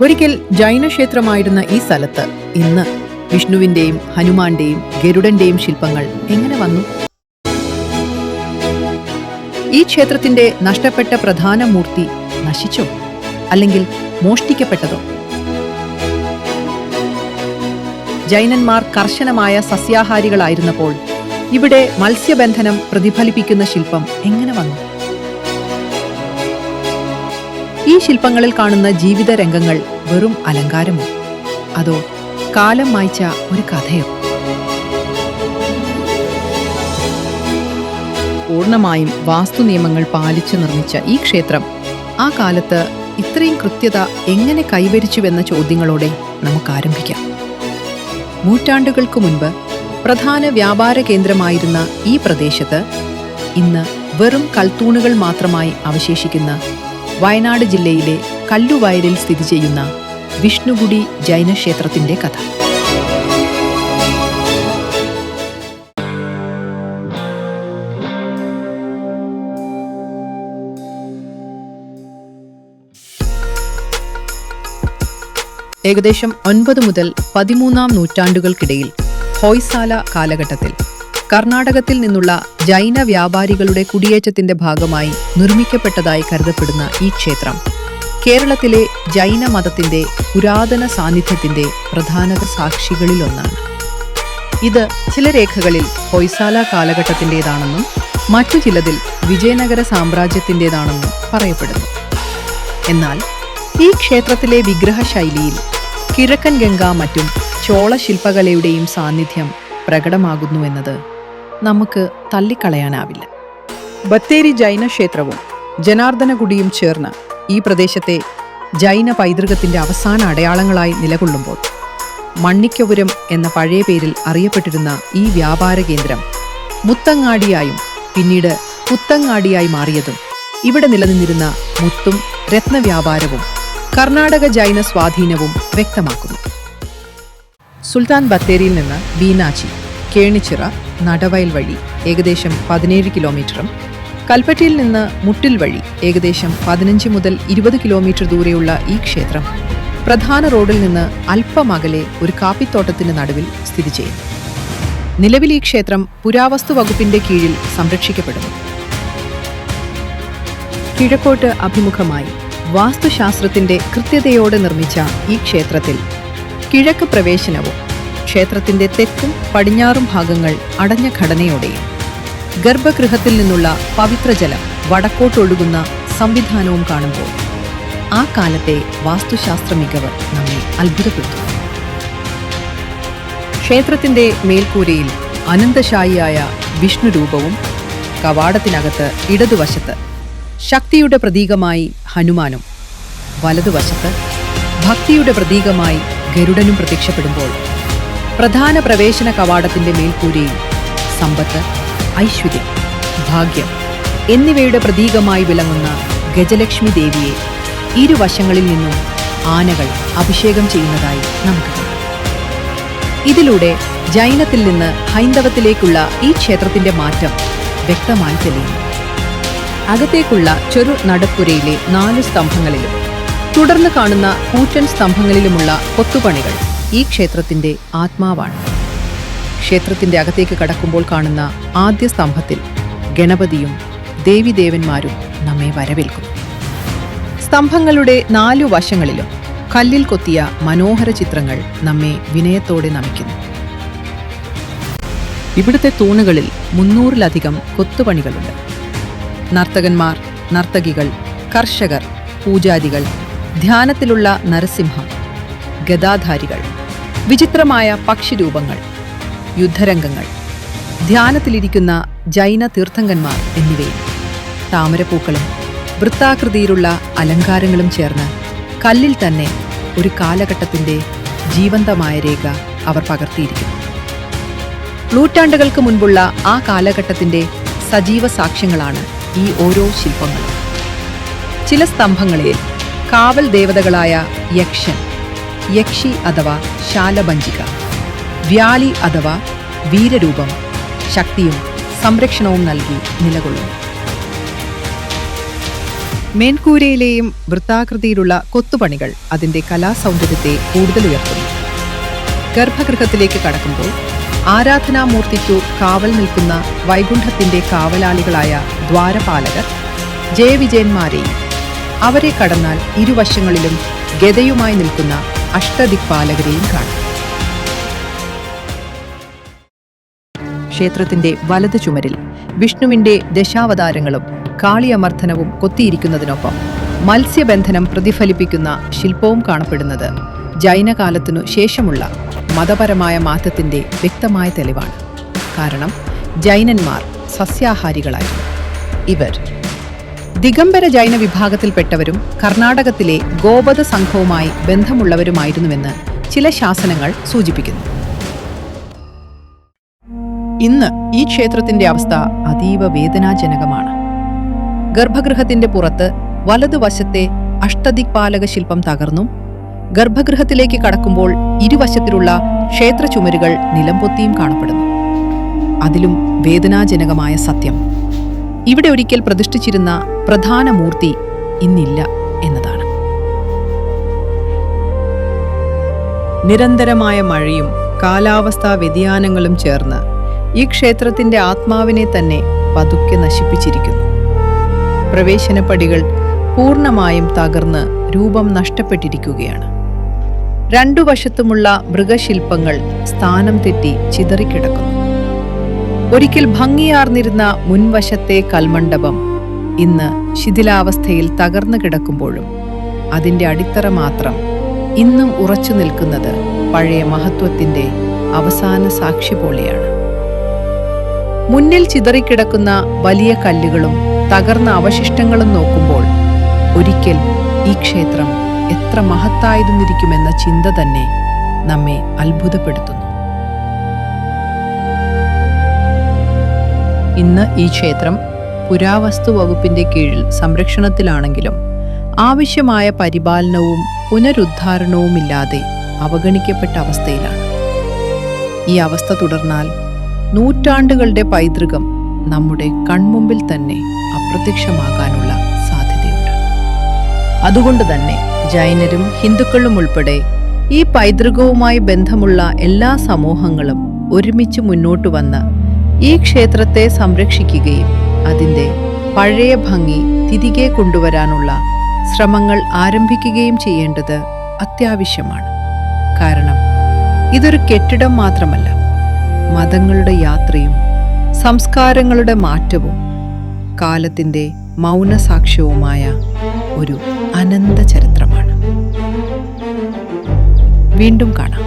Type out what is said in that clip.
ഒരിക്കൽ ജൈനക്ഷേത്രമായിരുന്ന ഈ സ്ഥലത്ത് ഇന്ന് വിഷ്ണുവിന്റെയും ഹനുമാന്റെയും ഗരുഡന്റെയും ശില്പങ്ങൾ എങ്ങനെ വന്നു? ഈ ക്ഷേത്രത്തിന്റെ നഷ്ടപ്പെട്ട പ്രധാന മൂർത്തി നശിച്ചോ, അല്ലെങ്കിൽ മോഷ്ടിക്കപ്പെട്ടതോ? ജൈനന്മാർ കർശനമായ സസ്യാഹാരികളായിരുന്നപ്പോൾ ഇവിടെ മത്സ്യബന്ധനം പ്രതിഫലിപ്പിക്കുന്ന ശില്പം എങ്ങനെ വന്നു? ഈ ശില്പങ്ങളിൽ കാണുന്ന ജീവിത രംഗങ്ങൾ വെറും അലങ്കാരമോ, അതോ കാലം മായ്ച്ച ഒരു കഥയോ? പൂർണ്ണമായും വാസ്തു നിയമങ്ങൾ പാലിച്ചു നിർമ്മിച്ച ഈ ക്ഷേത്രം ആ കാലത്ത് ഇത്രയും കൃത്യത എങ്ങനെ കൈവരിച്ചുവെന്ന ചോദ്യങ്ങളോടെ നമുക്ക് ആരംഭിക്കാം. നൂറ്റാണ്ടുകൾക്ക് മുൻപ് പ്രധാന വ്യാപാര കേന്ദ്രമായിരുന്ന ഈ പ്രദേശത്ത് ഇന്ന് വെറും കൽത്തൂണുകൾ മാത്രമായി അവശേഷിക്കുന്ന വയനാട് ജില്ലയിലെ കല്ലുവയലിൽ സ്ഥിതി ചെയ്യുന്ന വിഷ്ണുഗുഡി ജൈനക്ഷേത്രത്തിന്റെ കഥ. ഏകദേശം 9 മുതൽ 13 നൂറ്റാണ്ടുകൾക്കിടയിൽ ഹൊയ്സാല കാലഘട്ടത്തിൽ കർണാടകത്തിൽ നിന്നുള്ള ജൈന വ്യാപാരികളുടെ കുടിയേറ്റത്തിന്റെ ഭാഗമായി നിർമ്മിക്കപ്പെട്ടതായി കരുതപ്പെടുന്ന ഈ ക്ഷേത്രം കേരളത്തിലെ ജൈന മതത്തിന്റെ പുരാതന സാന്നിധ്യത്തിന്റെ പ്രധാന സാക്ഷികളിലൊന്നാണ്. ഇത് ചില രേഖകളിൽ ഹൊയ്സാല കാലഘട്ടത്തിൻ്റെതാണെന്നും മറ്റു ചിലതിൽ വിജയനഗര സാമ്രാജ്യത്തിൻ്റെതാണെന്നും പറയപ്പെടുന്നു. എന്നാൽ ഈ ക്ഷേത്രത്തിലെ വിഗ്രഹശൈലിയിൽ കിഴക്കൻ ഗംഗ മറ്റും ചോള ശില്പകലയുടെയും സാന്നിധ്യം പ്രകടമാകുന്നുവെന്നത് നമുക്ക് തള്ളിക്കളയാനാവില്ല. ബത്തേരി ജൈന ക്ഷേത്രവും ജനാർദ്ദനഗുഡിയും ചേർന്ന് ഈ പ്രദേശത്തെ ജൈന പൈതൃകത്തിന്റെ അവസാന അടയാളങ്ങളായി നിലകൊള്ളുമ്പോൾ മണ്ണിക്കപുരം എന്ന പഴയ പേരിൽ അറിയപ്പെട്ടിരുന്ന ഈ വ്യാപാര കേന്ദ്രം മുത്തങ്ങാടിയായും പിന്നീട് പുത്തങ്ങാടിയായി മാറിയതും ഇവിടെ നിലനിന്നിരുന്ന മുത്തും രത്നവ്യാപാരവും കർണാടക ജൈന സ്വാധീനവും വ്യക്തമാക്കുന്നു. സുൽത്താൻ ബത്തേരിയിൽ നിന്ന് ബീനാച്ചി, കേണിച്ചിറ, നടവയൽ വഴി ഏകദേശം 17 കിലോമീറ്ററും കൽപ്പറ്റയിൽ നിന്ന് മുട്ടിൽ വഴി ഏകദേശം 15 മുതൽ 20 കിലോമീറ്റർ ദൂരെയുള്ള ഈ ക്ഷേത്രം പ്രധാന റോഡിൽ നിന്ന് അല്പം അകലെ ഒരു കാപ്പിത്തോട്ടത്തിന് നടുവിൽ സ്ഥിതി ചെയ്യുന്നു. നിലവിൽ ഈ ക്ഷേത്രം പുരാവസ്തു വകുപ്പിന്റെ കീഴിൽ സംരക്ഷിക്കപ്പെടുന്നു. കിഴക്കോട്ട് അഭിമുഖമായി വാസ്തുശാസ്ത്രത്തിന്റെ കൃത്യതയോടെ നിർമ്മിച്ച ഈ ക്ഷേത്രത്തിൽ കിഴക്ക് പ്രവേശനവും ക്ഷേത്രത്തിന്റെ തെക്കും പടിഞ്ഞാറും ഭാഗങ്ങൾ അടഞ്ഞ ഘടനയോടെയും ഗർഭഗൃഹത്തിൽ നിന്നുള്ള പവിത്രജലം വടക്കോട്ടൊഴുകുന്ന സംവിധാനവും കാണുമ്പോൾ ആ കാലത്തെ വാസ്തുശാസ്ത്ര മികവ് നമ്മെ അത്ഭുതപ്പെടുത്തുന്നു. ക്ഷേത്രത്തിന്റെ മേൽക്കൂരയിൽ അനന്തശായിയായ വിഷ്ണു രൂപവും കവാടത്തിനകത്ത് ഇടതുവശത്ത് ശക്തിയുടെ പ്രതീകമായി ഹനുമാനും വലതുവശത്ത് ഭക്തിയുടെ പ്രതീകമായി ഗരുഡനും പ്രത്യക്ഷപ്പെടുമ്പോൾ പ്രധാന പ്രവേശന കവാടത്തിന്റെ മേൽക്കൂരയിൽ സമ്പത്ത്, ഐശ്വര്യം, ഭാഗ്യം എന്നിവയുടെ പ്രതീകമായി വിളങ്ങുന്ന ഗജലക്ഷ്മി ദേവിയെ ഇരുവശങ്ങളിൽ നിന്നും ആനകൾ അഭിഷേകം ചെയ്യുന്നതായി നമുക്ക് കാണാം. ഇതിലൂടെ ജൈനത്തിൽ നിന്ന് ഹൈന്ദവത്തിലേക്കുള്ള ഈ ക്ഷേത്രത്തിന്റെ മാറ്റം വ്യക്തമായി തെളിയുന്നു. അകത്തേക്കുള്ള ചെറു നടപ്പുരയിലെ 4 സ്തംഭങ്ങളിലും തുടർന്ന് കാണുന്ന കൂറ്റൻ സ്തംഭങ്ങളിലുമുള്ള കൊത്തുപണികൾ ഈ ക്ഷേത്രത്തിന്റെ ആത്മാവാണ്. ക്ഷേത്രത്തിന്റെ അകത്തേക്ക് കടക്കുമ്പോൾ കാണുന്ന ആദ്യ സ്തംഭത്തിൽ ഗണപതിയും ദേവിദേവന്മാരും നമ്മെ വരവേൽക്കുന്നു. സ്തംഭങ്ങളുടെ 4 വശങ്ങളിലും കല്ലിൽ കൊത്തിയ മനോഹര ചിത്രങ്ങൾ നമ്മെ വിനയത്തോടെ നമിക്കുന്നു. ഇവിടുത്തെ തൂണുകളിൽ 300-ലധികം കൊത്തുപണികളുണ്ട്. നർത്തകന്മാർ, നർത്തകികൾ, കർഷകർ, പൂജാരികൾ, ധ്യാനത്തിലുള്ള നരസിംഹം, ഗദാധാരികൾ, വിചിത്രമായ പക്ഷിരൂപങ്ങൾ, യുദ്ധരംഗങ്ങൾ, ധ്യാനത്തിലിരിക്കുന്ന ജൈന തീർത്ഥങ്കന്മാർ എന്നിവയും താമരപ്പൂക്കളും വൃത്താകൃതിയിലുള്ള അലങ്കാരങ്ങളും ചേർന്ന് കല്ലിൽ തന്നെ ഒരു കാലഘട്ടത്തിന്റെ ജീവന്തമായ രേഖ അവർ പകർത്തിയിരിക്കുന്നു. നൂറ്റാണ്ടുകൾക്ക് മുൻപുള്ള ആ കാലഘട്ടത്തിന്റെ സജീവ സാക്ഷ്യങ്ങളാണ് ഈ ഓരോ ശില്പങ്ങളും. ചില സ്തംഭങ്ങളിൽ കാവൽ ദേവതകളായ യക്ഷൻ, യക്ഷി അഥവാ ശാലഭഞ്ജിക, വ്യാളി അഥവാ വീരരൂപം ശക്തിയും സംരക്ഷണവും നൽകി നിലകൊള്ളുന്നു. മേൽക്കൂരയിലെയും വൃത്താകൃതിയിലുള്ള കൊത്തുപണികൾ അതിന്റെ കലാസൗന്ദര്യത്തെ കൂടുതൽ ഉയർത്തുന്നു. ഗർഭഗൃഹത്തിലേക്ക് കടക്കുമ്പോൾ ആരാധനാമൂർത്തിക്കു കാവൽ നിൽക്കുന്ന വൈകുണ്ഠത്തിന്റെ കാവലാളികളായ ദ്വാരപാലകർ ജയവിജയന്മാരെയും അവരെ കടന്നാൽ ഇരുവശങ്ങളിലും ഗദയുമായി നിൽക്കുന്ന അഷ്ടദിക്പാലകരെയും കാണാം. ക്ഷേത്രത്തിന്റെ വലത് ചുമരിൽ വിഷ്ണുവിന്റെ ദശാവതാരങ്ങളും കാളിയമർദ്ദനവും കൊത്തിയിരിക്കുന്നതിനൊപ്പം മത്സ്യബന്ധനം പ്രതിഫലിപ്പിക്കുന്ന ശില്പവും കാണപ്പെടുന്നത് ജൈനകാലത്തിനു ശേഷമുള്ള മതപരമായ മാറ്റത്തിന്റെ വ്യക്തമായ തെളിവാണ്. കാരണം ജൈനന്മാർ സസ്യാഹാരികളായിരുന്നു. ഇവർ ദിഗംബര ജൈന വിഭാഗത്തിൽപ്പെട്ടവരും കർണാടകത്തിലെ ഗോപദ സംഘവുമായി ബന്ധമുള്ളവരുമായിരുന്നുവെന്ന് ചില ശാസനങ്ങൾ സൂചിപ്പിക്കുന്നു. ഇന്ന് ഈ ക്ഷേത്രത്തിന്റെ അവസ്ഥ അതീവ വേദനാജനകമാണ്. ഗർഭഗൃഹത്തിന്റെ പുറത്ത് വലതുവശത്തെ അഷ്ടദിക്പാലക ശില്പം തകർന്നും ഗർഭഗൃഹത്തിലേക്ക് കടക്കുമ്പോൾ ഇരുവശത്തിലുള്ള ക്ഷേത്ര ചുമരുകൾ നിലംപൊത്തിയും കാണപ്പെടുന്നു. അതിലും വേദനാജനകമായ സത്യം ഇവിടെ ഒരിക്കൽ പ്രതിഷ്ഠിച്ചിരുന്ന പ്രധാന മൂർത്തി ഇന്നില്ല എന്നതാണ്. നിരന്തരമായ മഴയും കാലാവസ്ഥാ വ്യതിയാനങ്ങളും ചേർന്ന് ഈ ക്ഷേത്രത്തിന്റെ ആത്മാവിനെ തന്നെ പതുക്കെ നശിപ്പിച്ചിരിക്കുന്നു. പ്രവേശനപ്പടികൾ പൂർണ്ണമായും തകർന്ന് രൂപം നഷ്ടപ്പെട്ടിരിക്കുകയാണ്. രണ്ടു വശത്തുമുള്ള മൃഗശില്പങ്ങൾ സ്ഥാനം തെറ്റി ചിതറിക്കിടക്കുന്നു. ഒരിക്കൽ ഭംഗിയാർന്നിരുന്ന മുൻവശത്തെ കൽമണ്ഡപം ഇന്ന് ശിഥിലാവസ്ഥയിൽ തകർന്നു കിടക്കുമ്പോഴും അതിന്റെ അടിത്തറ മാത്രം ഇന്നും ഉറച്ചു നിൽക്കുന്നത് പഴയ മഹത്വത്തിന്റെ അവസാന സാക്ഷി പോലെയാണ്. മുന്നിൽ ചിതറിക്കിടക്കുന്ന വലിയ കല്ലുകളും തകർന്ന അവശിഷ്ടങ്ങളും നോക്കുമ്പോൾ ഒരിക്കൽ ഈ ക്ഷേത്രം എത്ര മഹത്തായിരുന്നിരിക്കുമെന്ന ചിന്ത തന്നെ നമ്മെ അത്ഭുതപ്പെടുത്തുന്നു. ഇന്ന് ഈ ക്ഷേത്രം പുരാവസ്തു വകുപ്പിന്റെ കീഴിൽ സംരക്ഷണത്തിലാണെങ്കിലും ആവശ്യമായ പരിപാലനവും പുനരുദ്ധാരണവുമില്ലാതെ അവഗണിക്കപ്പെട്ട അവസ്ഥയിലാണ്. ഈ അവസ്ഥ തുടർന്നാൽ നൂറ്റാണ്ടുകളുടെ പൈതൃകം നമ്മുടെ കൺമുമ്പിൽ തന്നെ അപ്രത്യക്ഷമാകാനുള്ള സാധ്യതയുണ്ട്. അതുകൊണ്ട് തന്നെ ജൈനരും ഹിന്ദുക്കളും ഉൾപ്പെടെ ഈ പൈതൃകവുമായി ബന്ധമുള്ള എല്ലാ സമൂഹങ്ങളും ഒരുമിച്ച് മുന്നോട്ട് വന്ന് ഈ ക്ഷേത്രത്തെ സംരക്ഷിക്കുകയും അതിൻ്റെ പഴയ ഭംഗി തിരികെ കൊണ്ടുവരാനുള്ള ശ്രമങ്ങൾ ആരംഭിക്കുകയും ചെയ്യേണ്ടത് അത്യാവശ്യമാണ്. കാരണം ഇതൊരു കെട്ടിടം മാത്രമല്ല, മതങ്ങളുടെ യാത്രയും സംസ്കാരങ്ങളുടെ മാറ്റവും കാലത്തിൻ്റെ മൗനസാക്ഷ്യവുമായ ഒരു അനന്ത ചരിത്രമാണ്. വീണ്ടും കാണാം.